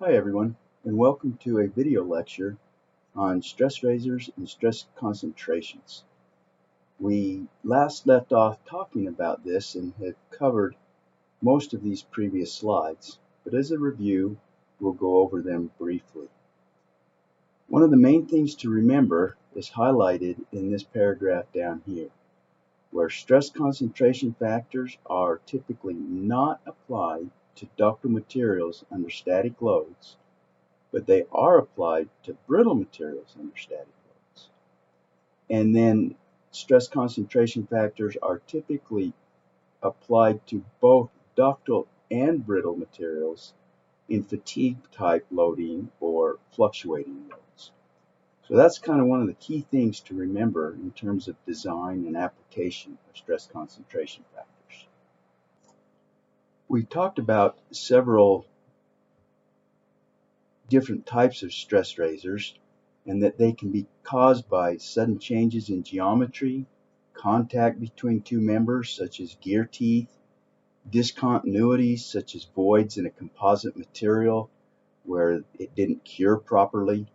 Hi everyone, and welcome to a video lecture on stress rasers and stress concentrations. We last left off talking about this and have covered most of these previous slides, but as a review, we'll go over them briefly. One of the main things to remember is highlighted in this paragraph down here, where stress concentration factors are typically not applied to ductile materials under static loads, but they are applied to brittle materials under static loads. And then stress concentration factors are typically applied to both ductile and brittle materials in fatigue type loading or fluctuating loads. So that's kind of one of the key things to remember in terms of design and application of stress concentration factors. We talked about several different types of stress rasers, and that they can be caused by sudden changes in geometry, contact between two members such as gear teeth, discontinuities such as voids in a composite material where it didn't cure properly.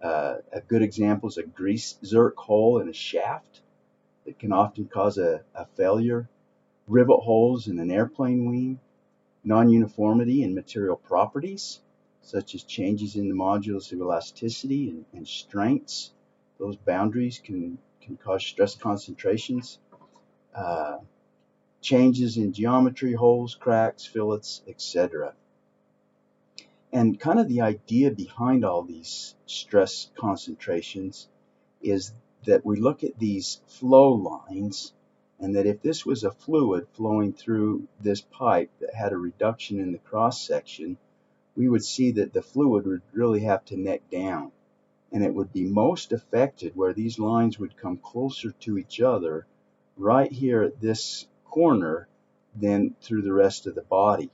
A good example is a grease zerk hole in a shaft that can often cause a failure, rivet holes in an airplane wing, non-uniformity in material properties, such as changes in the modulus of elasticity and strengths. Those boundaries can cause stress concentrations. Changes in geometry, holes, cracks, fillets, etc. And kind of the idea behind all these stress concentrations is that we look at these flow lines, and that if this was a fluid flowing through this pipe that had a reduction in the cross section, we would see that the fluid would really have to neck down, and it would be most affected where these lines would come closer to each other right here at this corner than through the rest of the body.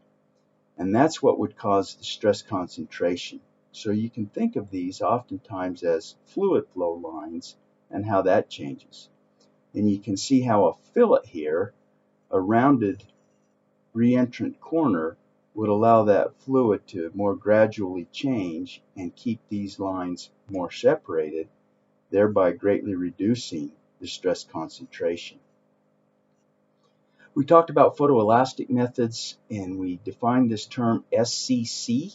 And that's what would cause the stress concentration. So you can think of these oftentimes as fluid flow lines and how that changes. And you can see how a fillet here, a rounded reentrant corner, would allow that fluid to more gradually change and keep these lines more separated, thereby greatly reducing the stress concentration. We talked about photoelastic methods, and we defined this term SCC,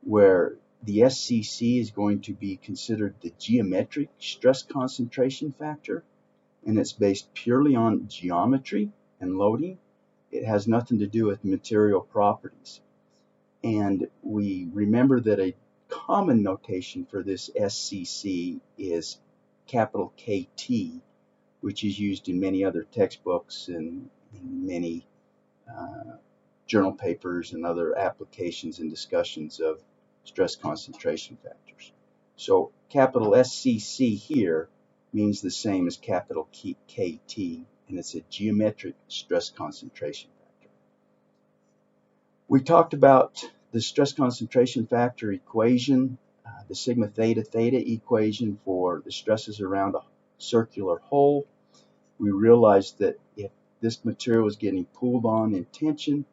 where the SCC is going to be considered the geometric stress concentration factor, and it's based purely on geometry and loading. It has nothing to do with material properties. And we remember that a common notation for this SCC is capital KT, which is used in many other textbooks and in many journal papers and other applications and discussions of stress concentration factors. So capital SCC here means the same as capital KT, and it's a geometric stress concentration factor. We talked about the stress concentration factor equation, the sigma theta theta equation for the stresses around a circular hole. We realized that if this material was getting pulled on in tension,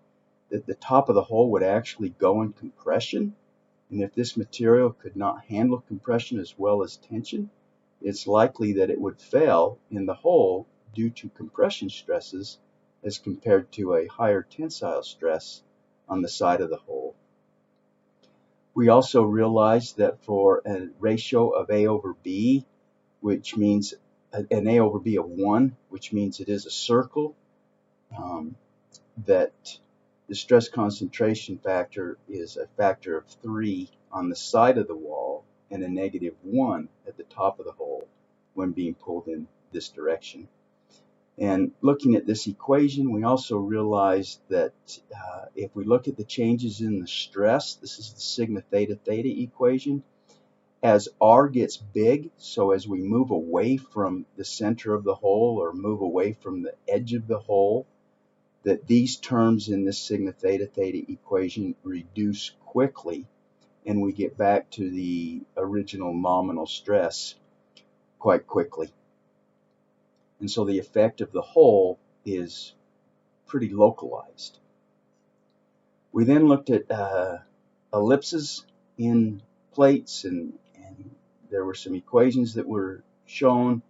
that the top of the hole would actually go in compression. And if this material could not handle compression as well as tension, it's likely that it would fail in the hole due to compression stresses as compared to a higher tensile stress on the side of the hole. We also realized that for a ratio of A over B, which means an A over B of 1, which means it is a circle, that the stress concentration factor is a factor of 3 on the side of the wall and a negative 1 at the top of the hole when being pulled in this direction. And looking at this equation, we also realized that if we look at the changes in the stress, this is the sigma theta theta equation, as R gets big, so as we move away from the center of the hole or move away from the edge of the hole, that these terms in this sigma theta theta equation reduce quickly, and we get back to the original nominal stress quite quickly. And so the effect of the hole is pretty localized. We then looked at ellipses in plates, and there were some equations that were shown.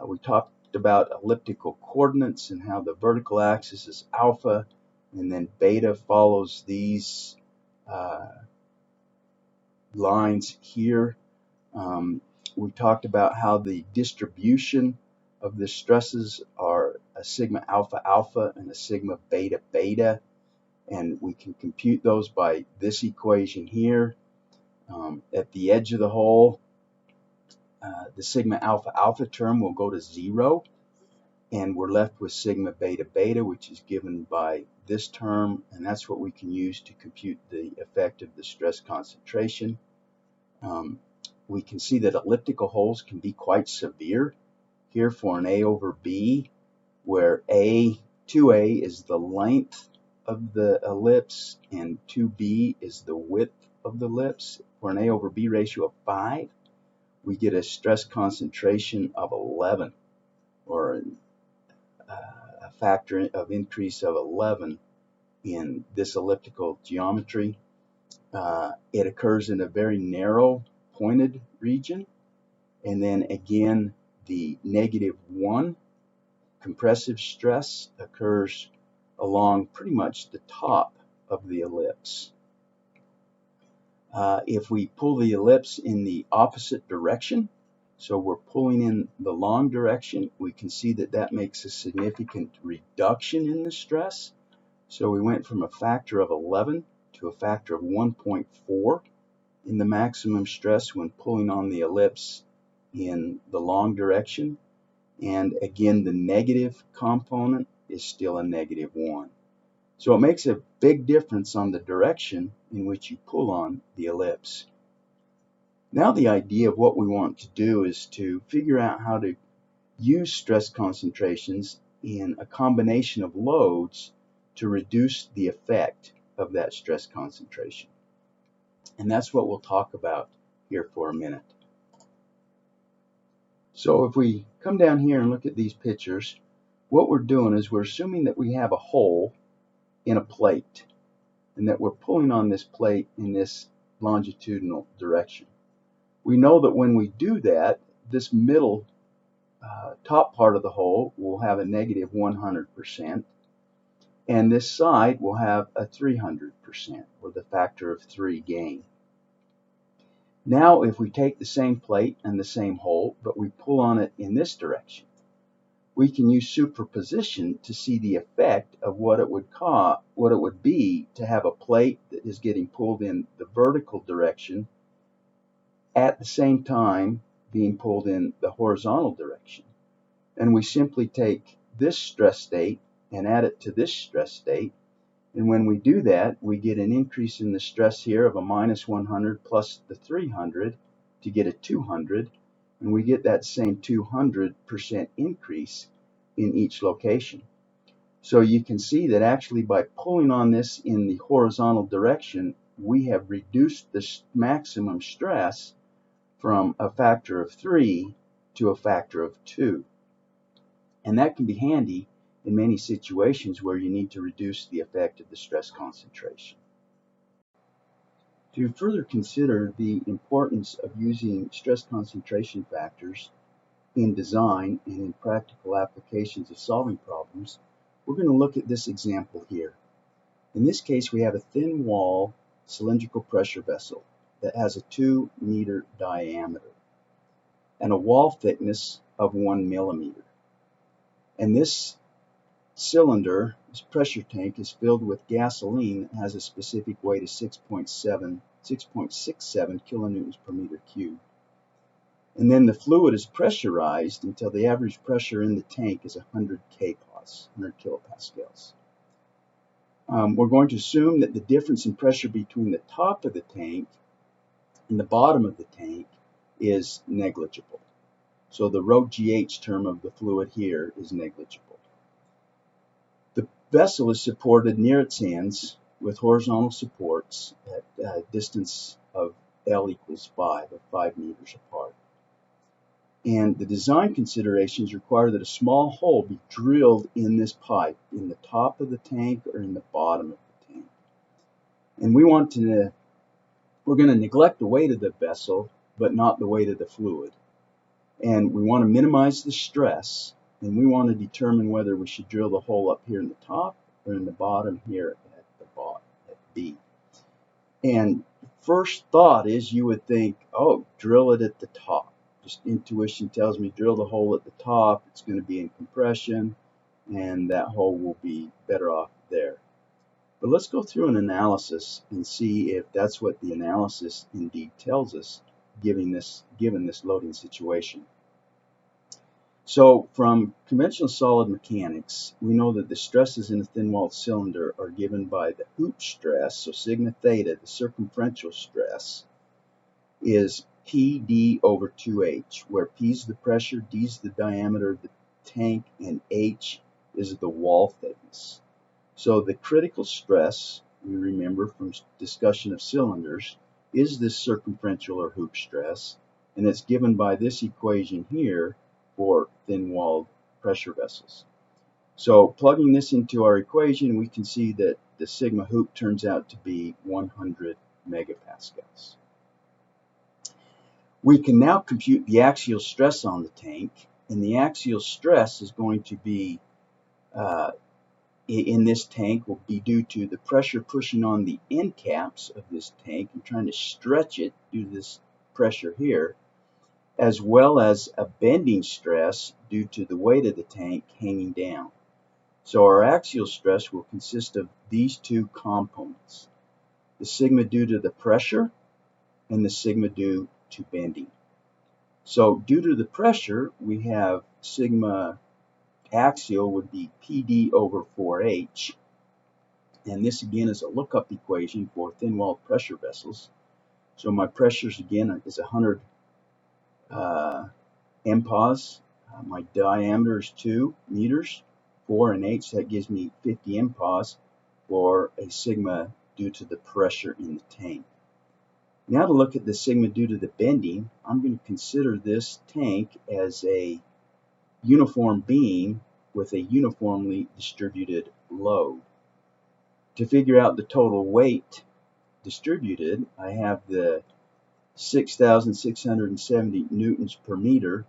We talked about elliptical coordinates and how the vertical axis is alpha, and then beta follows these lines here. We talked about how the distribution of the stresses are a sigma alpha alpha and a sigma beta beta, and we can compute those by this equation here. At the edge of the hole, the sigma alpha alpha term will go to 0, and we're left with sigma beta beta, which is given by this term, and that's what we can use to compute the effect of the stress concentration. We can see that elliptical holes can be quite severe here for an A over B, where 2A is the length of the ellipse and 2B is the width of the ellipse. For an A over B ratio of 5, we get a stress concentration of 11, or a factor of increase of 11 in this elliptical geometry. It occurs in a very narrow pointed region, and then again the -1 compressive stress occurs along pretty much the top of the ellipse. If we pull the ellipse in the opposite direction, so we're pulling in the long direction, we can see that that makes a significant reduction in the stress. So we went from a factor of 11 to a factor of 1.4 in the maximum stress when pulling on the ellipse in the long direction. And again, the negative component is still a -1. So it makes a big difference on the direction in which you pull on the ellipse. Now the idea of what we want to do is to figure out how to use stress concentrations in a combination of loads to reduce the effect of that stress concentration. And that's what we'll talk about here for a minute. So if we come down here and look at these pictures, what we're doing is we're assuming that we have a hole in a plate and that we're pulling on this plate in this longitudinal direction. We know that when we do that, this middle top part of the hole will have a -100%, and this side will have a 300%, or the factor of 3 gain. Now if we take the same plate and the same hole, but we pull on it in this direction, we can use superposition to see the effect of what it would be to have a plate that is getting pulled in the vertical direction at the same time being pulled in the horizontal direction. And we simply take this stress state and add it to this stress state, and when we do that, we get an increase in the stress here of a -100 plus the 300 to get a 200, and we get that same 200% increase in each location. So you can see that actually by pulling on this in the horizontal direction, we have reduced the maximum stress from a factor of 3 to a factor of 2. And that can be handy in many situations where you need to reduce the effect of the stress concentration. To further consider the importance of using stress concentration factors in design and in practical applications of solving problems, we're going to look at this example here. In this case, we have a thin wall cylindrical pressure vessel that has a 2-meter diameter and a wall thickness of 1 millimeter. And this cylinder, this pressure tank, is filled with gasoline that has a specific weight of 6.67 kilonewtons per meter cubed. And then the fluid is pressurized until the average pressure in the tank is 100 kPa, 100 kilopascals. We're going to assume that the difference in pressure between the top of the tank and the bottom of the tank is negligible. So the ρGH term of the fluid here is negligible. The vessel is supported near its ends with horizontal supports at a distance of L equals 5, or 5 meters apart. And the design considerations require that a small hole be drilled in this pipe in the top of the tank or in the bottom of the tank. And we want to we're going to neglect the weight of the vessel, but not the weight of the fluid. And we want to minimize the stress, and we want to determine whether we should drill the hole up here in the top or in the bottom here at the bottom, at B. And first thought is you would think, oh, drill it at the top. Just intuition tells me drill the hole at the top. It's going to be in compression, and that hole will be better off there. But let's go through an analysis and see if that's what the analysis indeed tells us, given this loading situation. So from conventional solid mechanics, we know that the stresses in a thin-walled cylinder are given by the Hoopt stress, so sigma theta, the circumferential stress, is PD over 2H, where P is the pressure, D is the diameter of the tank, and H is the wall thickness. So the critical stress, we remember from discussion of cylinders, is this circumferential or Hoopt stress, and it's given by this equation here for thin-walled pressure vessels. So plugging this into our equation, we can see that the sigma Hoopt turns out to be 100 megapascals. We can now compute the axial stress on the tank, and the axial stress is going to be in this tank will be due to the pressure pushing on the end caps of this tank and trying to stretch it due to this pressure here, as well as a bending stress due to the weight of the tank hanging down. So our axial stress will consist of these two components, the sigma due to the pressure and the sigma due to bending. So due to the pressure, we have sigma axial would be PD over 4H, and this again is a lookup equation for thin-walled pressure vessels. So my pressures again is 100 MPas. My diameter is 2 meters, 4 and H, that gives me 50 MPas for a sigma due to the pressure in the tank. Now to look at the sigma due to the bending, I'm going to consider this tank as a uniform beam with a uniformly distributed load. To figure out the total weight distributed, I have the 6,670 newtons per meter,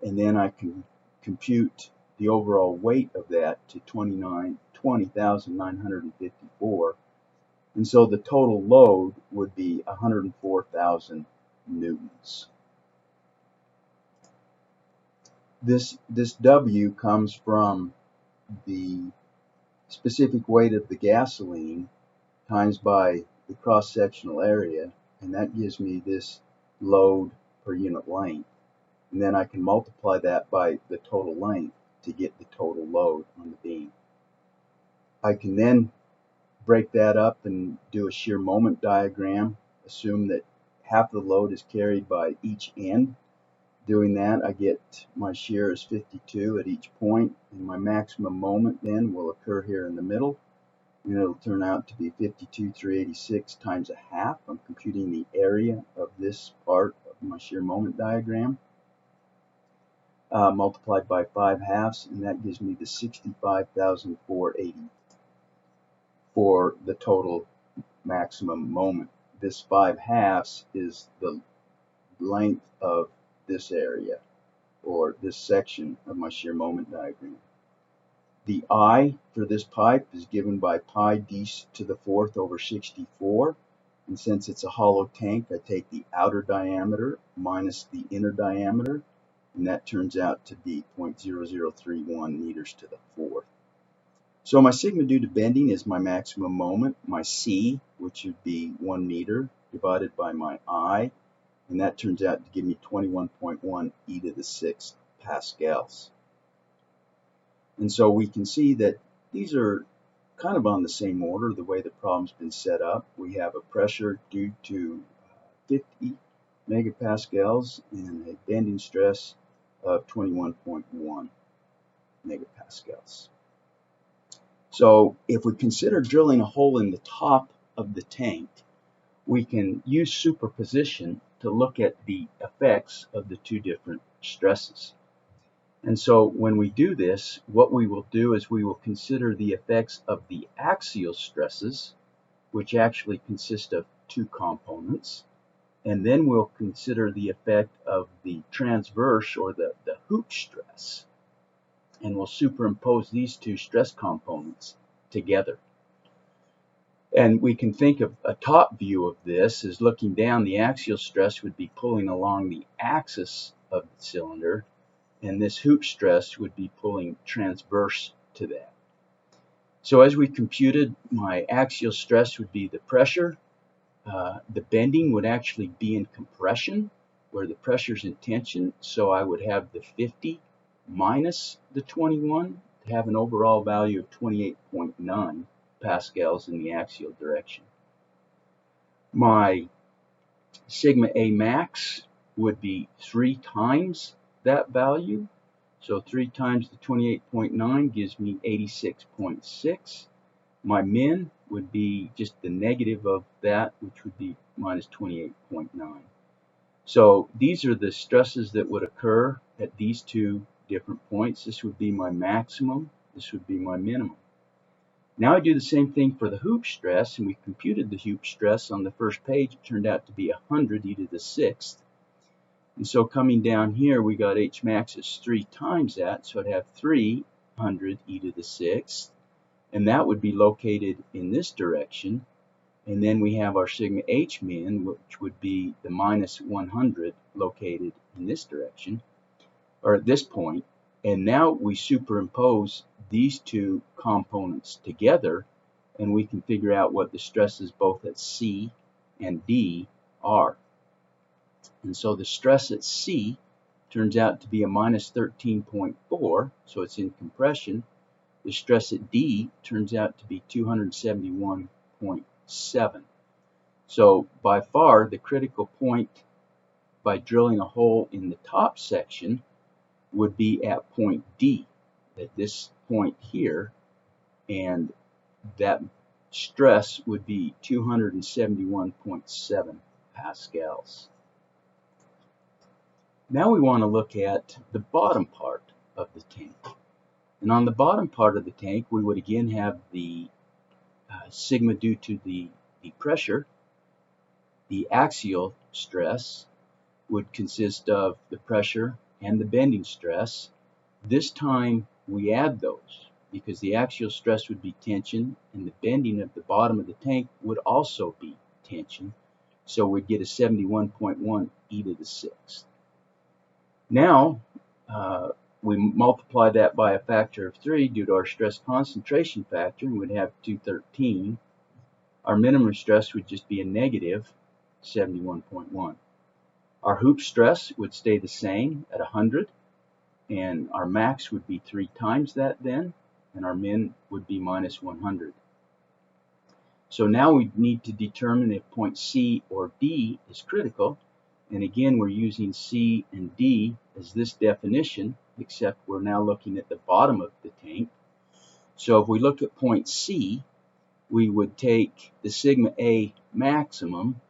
and then I can compute the overall weight of that to 20,954, and so the total load would be 104,000 newtons. This W comes from the specific weight of the gasoline times by the cross-sectional area, and that gives me this load per unit length. And then I can multiply that by the total length to get the total load on the beam. I can then break that up and do a shear moment diagram, assume that half the load is carried by each end. Doing that, I get my shear is 52 at each point, and my maximum moment then will occur here in the middle, and it'll turn out to be 52,386 times a half. I'm computing the area of this part of my shear moment diagram, multiplied by 5 halves, and that gives me the 65,480 for the total maximum moment. This 5 halves is the length of this area, or this section of my shear moment diagram. The I for this pipe is given by pi d to the 4th over 64, and since it's a hollow tank, I take the outer diameter minus the inner diameter, and that turns out to be 0.0031 meters to the 4th. So my sigma due to bending is my maximum moment, my C, which would be 1 meter, divided by my I, and that turns out to give me 21.1 e to the 6th pascals. And so we can see that these are kind of on the same order, the way the problem's been set up. We have a pressure due to 50 megapascals and a bending stress of 21.1 megapascals. So if we consider drilling a hole in the top of the tank, we can use superposition to look at the effects of the two different stresses. And so when we do this, what we will do is we will consider the effects of the axial stresses, which actually consist of two components, and then we'll consider the effect of the transverse or the hoop stress, and we'll superimpose these two stress components together. And we can think of a top view of this as looking down. The axial stress would be pulling along the axis of the cylinder, and this hoop stress would be pulling transverse to that. So as we computed, my axial stress would be the pressure. The bending would actually be in compression, where the pressure's in tension. So I would have the 50 minus the 21 to have an overall value of 28.9 pascals in the axial direction. My sigma A max would be 3 times that value. So 3 times the 28.9 gives me 86.6. My min would be just the negative of that, which would be minus 28.9. So these are the stresses that would occur at these two different points. This would be my maximum. This would be my minimum. Now I do the same thing for the hoop stress, and we computed the hoop stress on the first page. It turned out to be 100 e to the 6th. And so coming down here, we got H max is 3 times that, so I'd have 300 e to the 6th, and that would be located in this direction. And then we have our sigma H min, which would be the minus 100 located in this direction, or at this point. And now we superimpose these two components together, and we can figure out what the stresses both at C and D are. And so the stress at C turns out to be a minus 13.4, so it's in compression. The stress at D turns out to be 271.7. So by far the critical point by drilling a hole in the top section would be at point D, at this point here, and that stress would be 271.7 pascals. Now we want to look at the bottom part of the tank. And on the bottom part of the tank, we would again have the sigma due to the pressure. The axial stress would consist of the pressure and the bending stress. This time we add those, because the axial stress would be tension and the bending at the bottom of the tank would also be tension. So we'd get a 71.1 e to the 6th. Now we multiply that by a factor of 3 due to our stress concentration factor, and we'd have 213. Our minimum stress would just be a negative 71.1. Our hoop stress would stay the same at 100, and our max would be 3 times that then, and our min would be minus 100. So now we need to determine if point C or D is critical, and again we're using C and D as this definition, except we're now looking at the bottom of the tank. So if we look at point C, we would take the sigma A maximum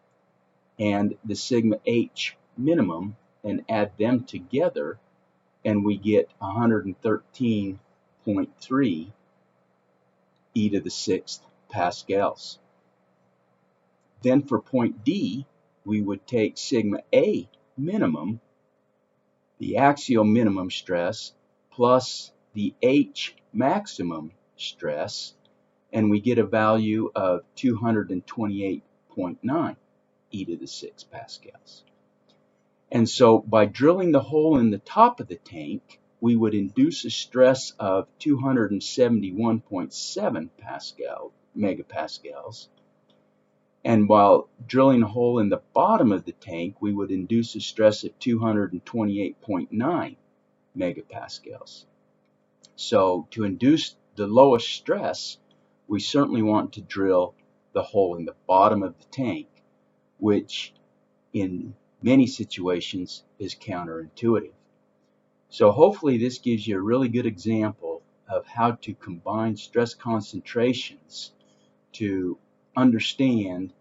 and the sigma H minimum and add them together, and we get 113.3 e to the 6th pascals. Then for point D, we would take sigma A minimum, the axial minimum stress, plus the H maximum stress, and we get a value of 228.9 e to the 6 pascals. And so by drilling the hole in the top of the tank, we would induce a stress of 271.7 megapascals. And while drilling a hole in the bottom of the tank, we would induce a stress of 228.9 megapascals. So to induce the lowest stress, we certainly want to drill the hole in the bottom of the tank, which in many situations is counterintuitive. So hopefully this gives you a really good example of how to combine stress concentrations to understand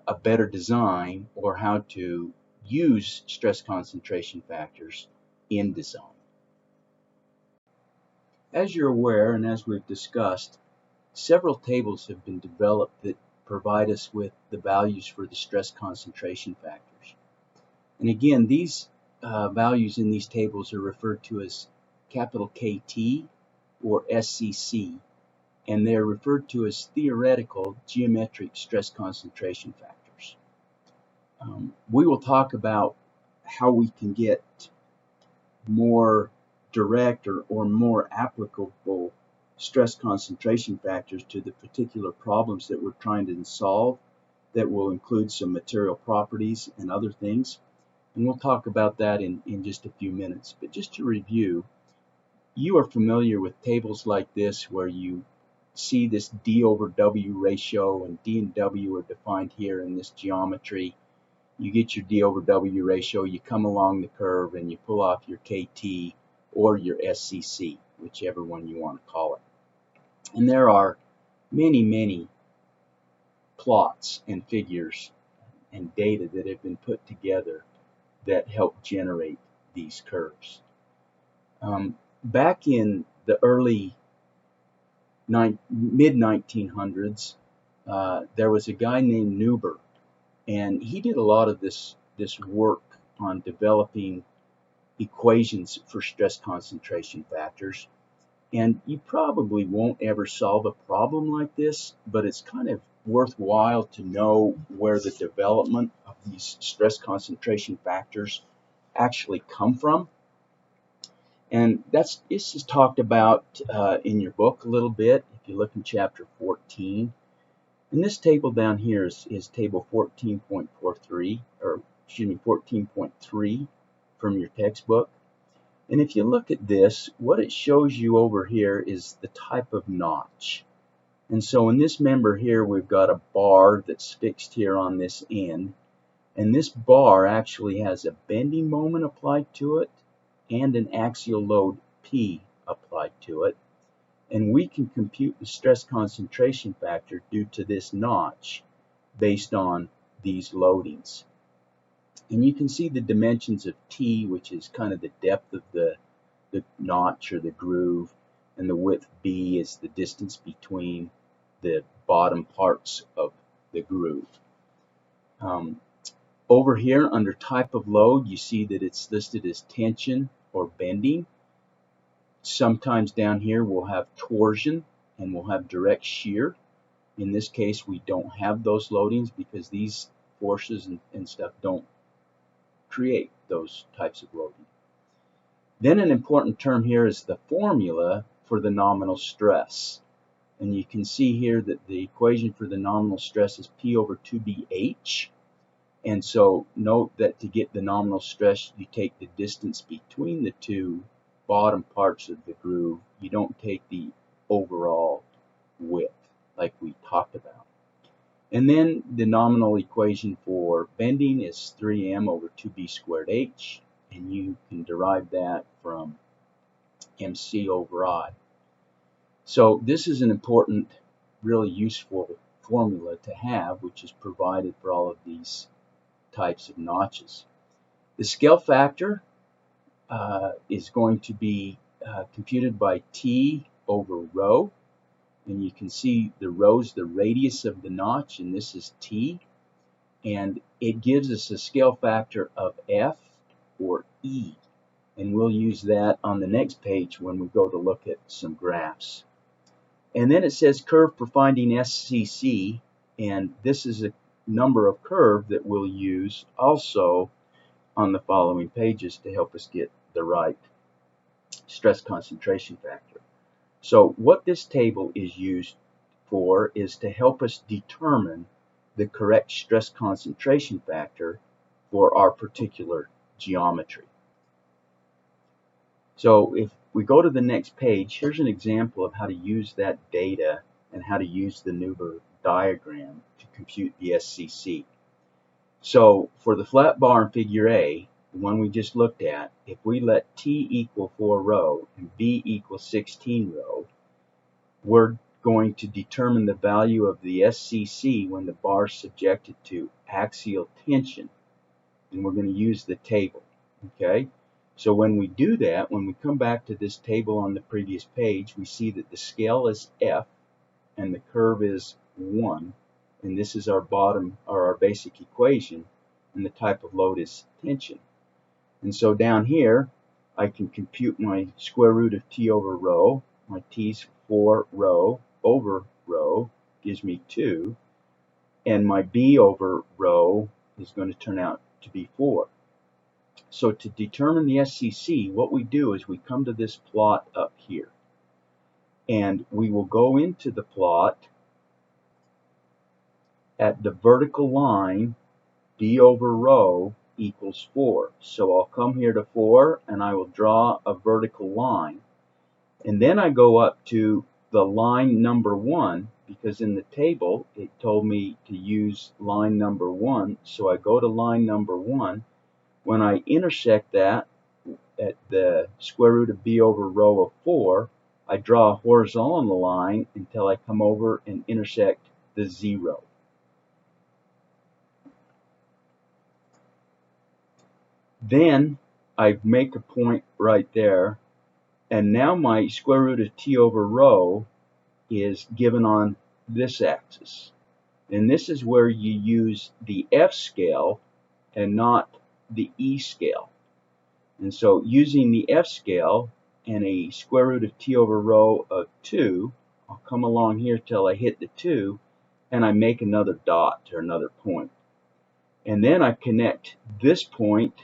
a better design, or how to use stress concentration factors in design. As you're aware, and as we've discussed, several tables have been developed that provide us with the values for the stress concentration factors. And again, these values in these tables are referred to as capital KT or SCC, and they're referred to as theoretical geometric stress concentration factors. We will talk about how we can get more direct or more applicable stress concentration factors to the particular problems that we're trying to solve, that will include some material properties and other things. And we'll talk about that in just a few minutes. But just to review, you are familiar with tables like this where you see this D over W ratio, and D and W are defined here in this geometry. You get your D over W ratio, you come along the curve, and you pull off your KT or your SCC, whichever one you want to call it. And there are many, many plots and figures and data that have been put together that help generate these curves. Back in the early mid-1900s, there was a guy named Nuber, and he did a lot of this work on developing equations for stress concentration factors. And you probably won't ever solve a problem like this, but it's kind of worthwhile to know where the development of these stress concentration factors actually come from. And this is talked about in your book a little bit, if you look in chapter 14. And this table down here is table 14.43, or excuse me, 14.3 from your textbook. And if you look at this, what it shows you over here is the type of notch. And so in this member here, we've got a bar that's fixed here on this end. And this bar actually has a bending moment applied to it and an axial load P applied to it. And we can compute the stress concentration factor due to this notch based on these loadings. And you can see the dimensions of T, which is kind of the depth of the notch or the groove, and the width B is the distance between the bottom parts of the groove. Over here under type of load, you see that it's listed as tension or bending. Sometimes down here we'll have torsion and we'll have direct shear. In this case, we don't have those loadings because these forces and stuff don't create those types of loading. Then an important term here is the formula for the nominal stress. And you can see here that the equation for the nominal stress is P over 2BH. And so note that to get the nominal stress, you take the distance between the two bottom parts of the groove. You don't take the overall width like we talked about. And then the nominal equation for bending is 3m over 2b squared h, and you can derive that from mc over I. So this is an important, really useful formula to have, which is provided for all of these types of notches. The scale factor is going to be computed by T over rho. And you can see the rho is the radius of the notch, and this is T. And it gives us a scale factor of F or E. And we'll use that on the next page when we go to look at some graphs. And then it says curve for finding SCC, and this is a number of curve that we'll use also on the following pages to help us get the right stress concentration factor. So what this table is used for is to help us determine the correct stress concentration factor for our particular geometry. So if we go to the next page, here's an example of how to use that data and how to use the Nuber diagram to compute the SCC. So for the flat bar in figure A, the one we just looked at, if we let T equal 4 rho and B equal 16 rho, we're going to determine the value of the SCC when the bar is subjected to axial tension. And we're going to use the table. Okay? So when we do that, when we come back to this table on the previous page, we see that the scale is F and the curve is 1. and this is our bottom, or our basic equation, and the type of load is tension. And so down here, I can compute my square root of t over rho. My t's 4 rho over rho gives me 2, and my b over rho is going to turn out to be 4. So to determine the SCC, what we do is we come to this plot up here, and we will go into the plot at the vertical line d over rho equals 4. So I'll come here to 4 and I will draw a vertical line, and then I go up to the line number 1, because in the table it told me to use line number 1, so I go to line number 1. When I intersect that at the square root of b over rho of 4, I draw a horizontal line until I come over and intersect the 0. Then I make a point right there, and now my square root of t over rho is given on this axis. And this is where you use the F scale and not the E scale. And so using the F scale and a square root of t over rho of 2, I'll come along here till I hit the 2, and I make another dot or another point. And then I connect this point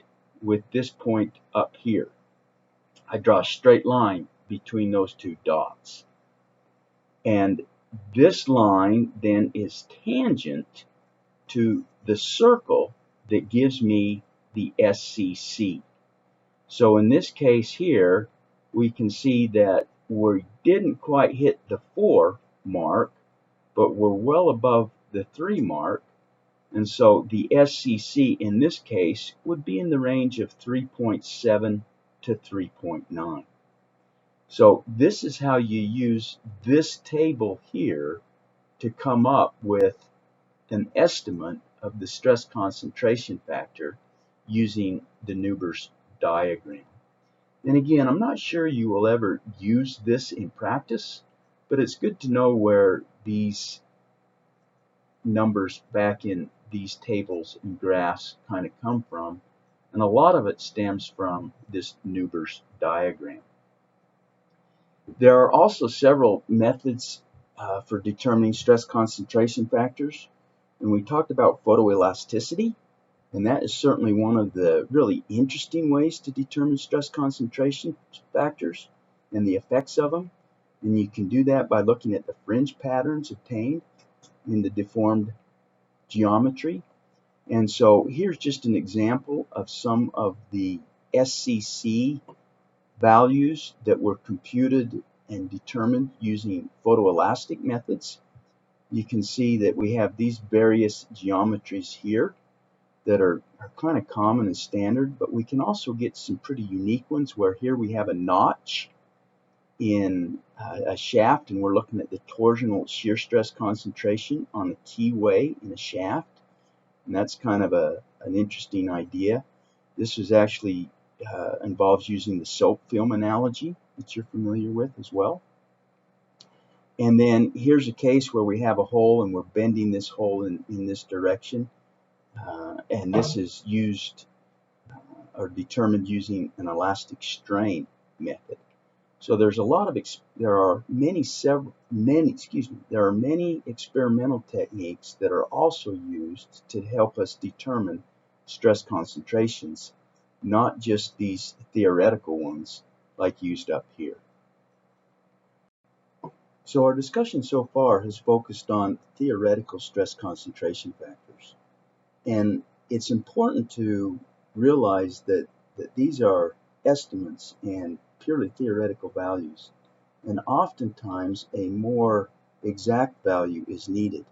with this point up here. I draw a straight line between those two dots. And this line then is tangent to the circle that gives me the SCC. So in this case here, we can see that we didn't quite hit the 4 mark, but we're well above the 3 mark. And so the SCC in this case would be in the range of 3.7 to 3.9. So this is how you use this table here to come up with an estimate of the stress concentration factor using the Newber's diagram. And again, I'm not sure you will ever use this in practice, but it's good to know where these numbers back in these tables and graphs kind of come from, and a lot of it stems from this Newber's diagram. There are also several methods for determining stress concentration factors, and we talked about photoelasticity, and that is certainly one of the really interesting ways to determine stress concentration factors and the effects of them. And you can do that by looking at the fringe patterns obtained in the deformed geometry. And so here's just an example of some of the SCC values that were computed and determined using photoelastic methods. You can see that we have these various geometries here that are kind of common and standard, but we can also get some pretty unique ones where here we have a notch in a shaft, and we're looking at the torsional shear stress concentration on the keyway in a shaft, and that's kind of an interesting idea. This is actually involves using the soap film analogy that you're familiar with as well. And then here's a case where we have a hole and we're bending this hole in this direction, and this is used or determined using an elastic strain method. So there's a lot of there are many experimental techniques that are also used to help us determine stress concentrations, not just these theoretical ones like used up here. So our discussion so far has focused on theoretical stress concentration factors, and it's important to realize that these are estimates and purely theoretical values, and oftentimes a more exact value is needed.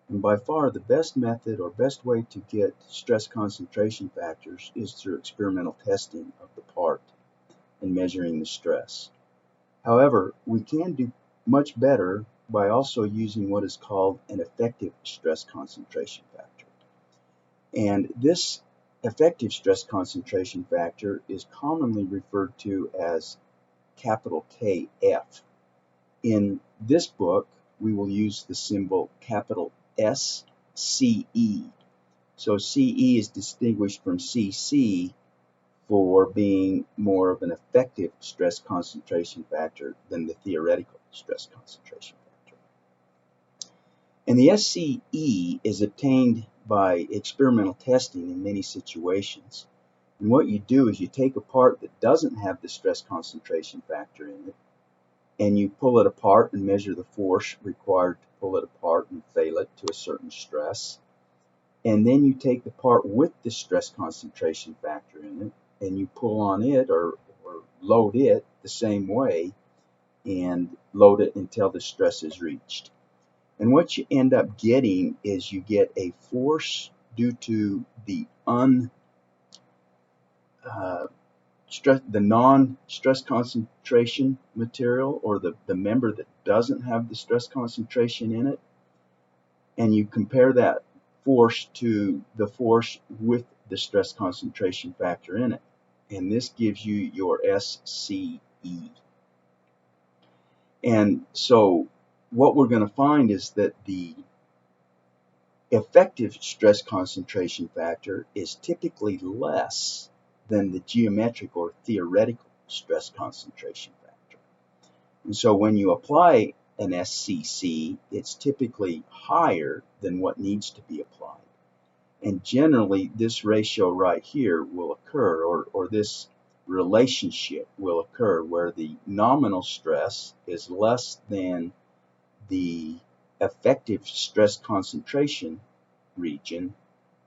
And by far the best method or best way to get stress concentration factors is through experimental testing of the part and measuring the stress. However, we can do much better by also using what is called an effective stress concentration factor. And this effective stress concentration factor is commonly referred to as capital KF. In this book, we will use the symbol capital S CE. So CE is distinguished from CC for being more of an effective stress concentration factor than the theoretical stress concentration factor. And the SCE is obtained by experimental testing in many situations. And what you do is you take a part that doesn't have the stress concentration factor in it, and you pull it apart and measure the force required to pull it apart and fail it to a certain stress. And then you take the part with the stress concentration factor in it, and you pull on it or load it the same way and load it until the stress is reached. And what you end up getting is you get a force due to the non-stress concentration material, or the member that doesn't have the stress concentration in it, and you compare that force to the force with the stress concentration factor in it. And this gives you your SCE. And so what we're going to find is that the effective stress concentration factor is typically less than the geometric or theoretical stress concentration factor. And so when you apply an SCC, it's typically higher than what needs to be applied. And generally, this ratio right here will occur, or this relationship will occur, where the nominal stress is less than the effective stress concentration region,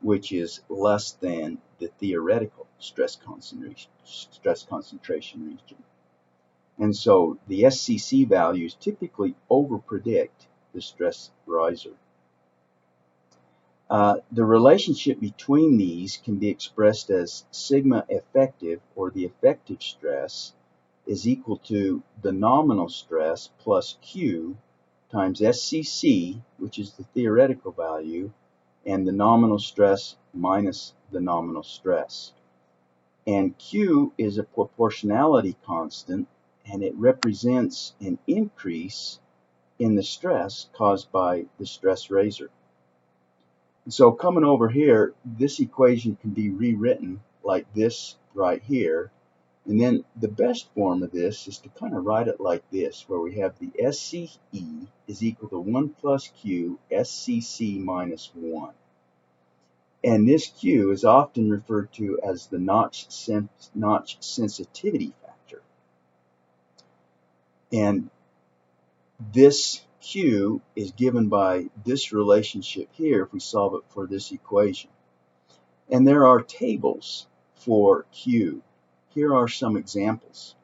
which is less than the theoretical stress concentration region. And so the SCC values typically overpredict the stress riser. The relationship between these can be expressed as sigma effective, or the effective stress, is equal to the nominal stress plus Q times SCC, which is the theoretical value, and the nominal stress minus the nominal stress. And Q is a proportionality constant, and it represents an increase in the stress caused by the stress raiser. So coming over here, this equation can be rewritten like this right here. And then the best form of this is to kind of write it like this, where we have the SCE is equal to 1 plus Q SCC minus 1. And this Q is often referred to as the notch sensitivity factor. And this Q is given by this relationship here if we solve it for this equation. And there are tables for Q. Here are some examples.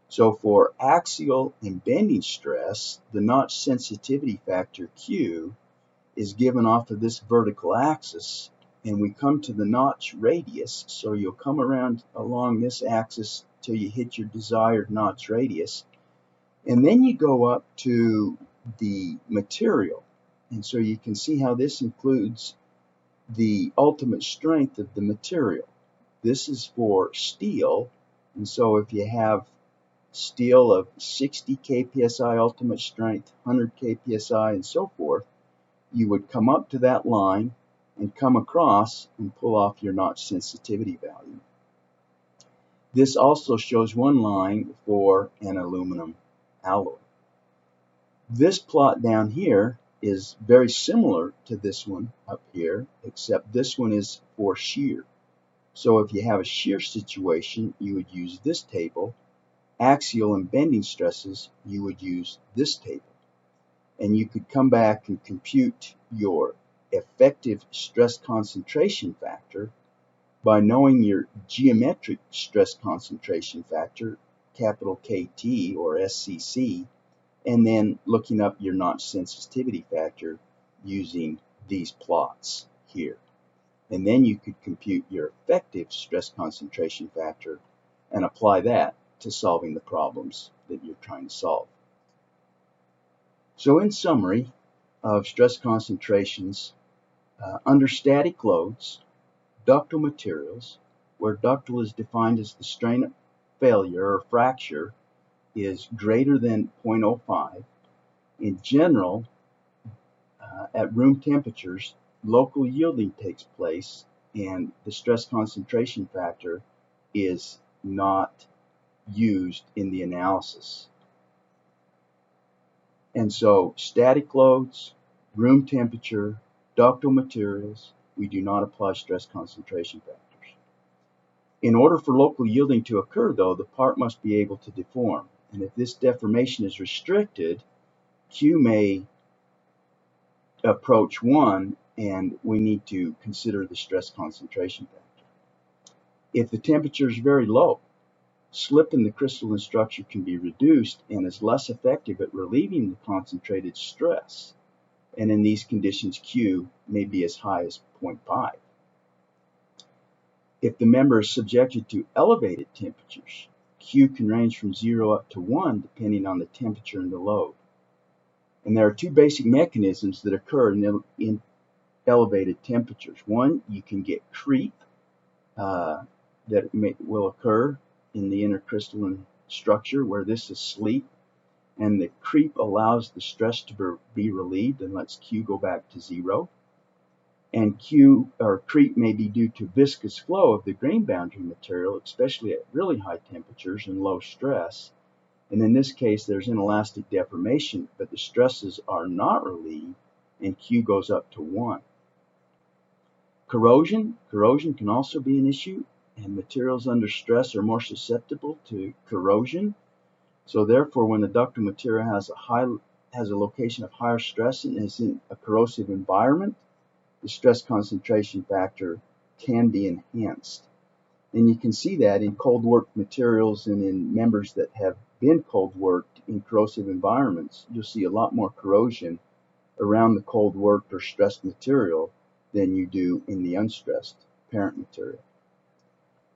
So for axial and bending stress, the notch sensitivity factor Q is given off of this vertical axis, and we come to the notch radius. So you'll come around along this axis till you hit your desired notch radius. And then you go up to the material. And so you can see how this includes the ultimate strength of the material. This is for steel. And so if you have steel of 60 kpsi ultimate strength, 100 kpsi, and so forth, you would come up to that line and come across and pull off your notch sensitivity value. This also shows one line for an aluminum alloy. This plot down here is very similar to this one up here, except this one is for shear. So if you have a shear situation, you would use this table. Axial and bending stresses, you would use this table. And you could come back and compute your effective stress concentration factor by knowing your geometric stress concentration factor, capital KT or SCC, and then looking up your notch sensitivity factor using these plots here. And then you could compute your effective stress concentration factor and apply that to solving the problems that you're trying to solve. So in summary of stress concentrations, under static loads, ductile materials, where ductile is defined as the strain of failure or fracture is greater than 0.05. In general, at room temperatures, local yielding takes place and the stress concentration factor is not used in the analysis. And so static loads, room temperature, ductile materials, we do not apply stress concentration factors. In order for local yielding to occur, though, the part must be able to deform. And if this deformation is restricted, Q may approach 1, and we need to consider the stress concentration factor. If the temperature is very low, slip in the crystalline structure can be reduced and is less effective at relieving the concentrated stress. And in these conditions, Q may be as high as 0.5. If the member is subjected to elevated temperatures, Q can range from 0 up to 1 depending on the temperature and the load. And there are two basic mechanisms that occur in elevated temperatures. One, you can get creep that will occur in the intercrystalline structure where this is sleep, and the creep allows the stress to be relieved and lets Q go back to 0. And creep may be due to viscous flow of the grain boundary material, especially at really high temperatures and low stress. And in this case, there's inelastic deformation, but the stresses are not relieved, and Q goes up to 1. Corrosion can also be an issue, and materials under stress are more susceptible to corrosion. So therefore, when the ductile material has a location of higher stress and is in a corrosive environment, the stress concentration factor can be enhanced. And you can see that in cold worked materials and in members that have been cold worked in corrosive environments. You'll see a lot more corrosion around the cold worked or stressed material than you do in the unstressed parent material.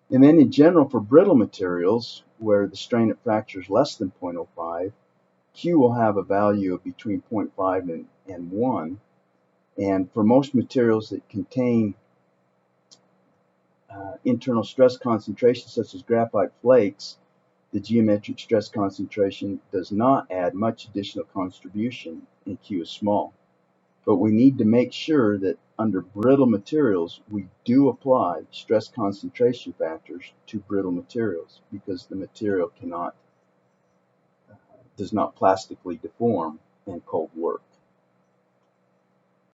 And then in general, for brittle materials where the strain at fracture is less than 0.05, Q will have a value of between 0.5 and 1. And for most materials that contain internal stress concentration, such as graphite flakes, the geometric stress concentration does not add much additional contribution and Q is small. But we need to make sure that under brittle materials, we do apply stress concentration factors to brittle materials because the material does not plastically deform in cold work.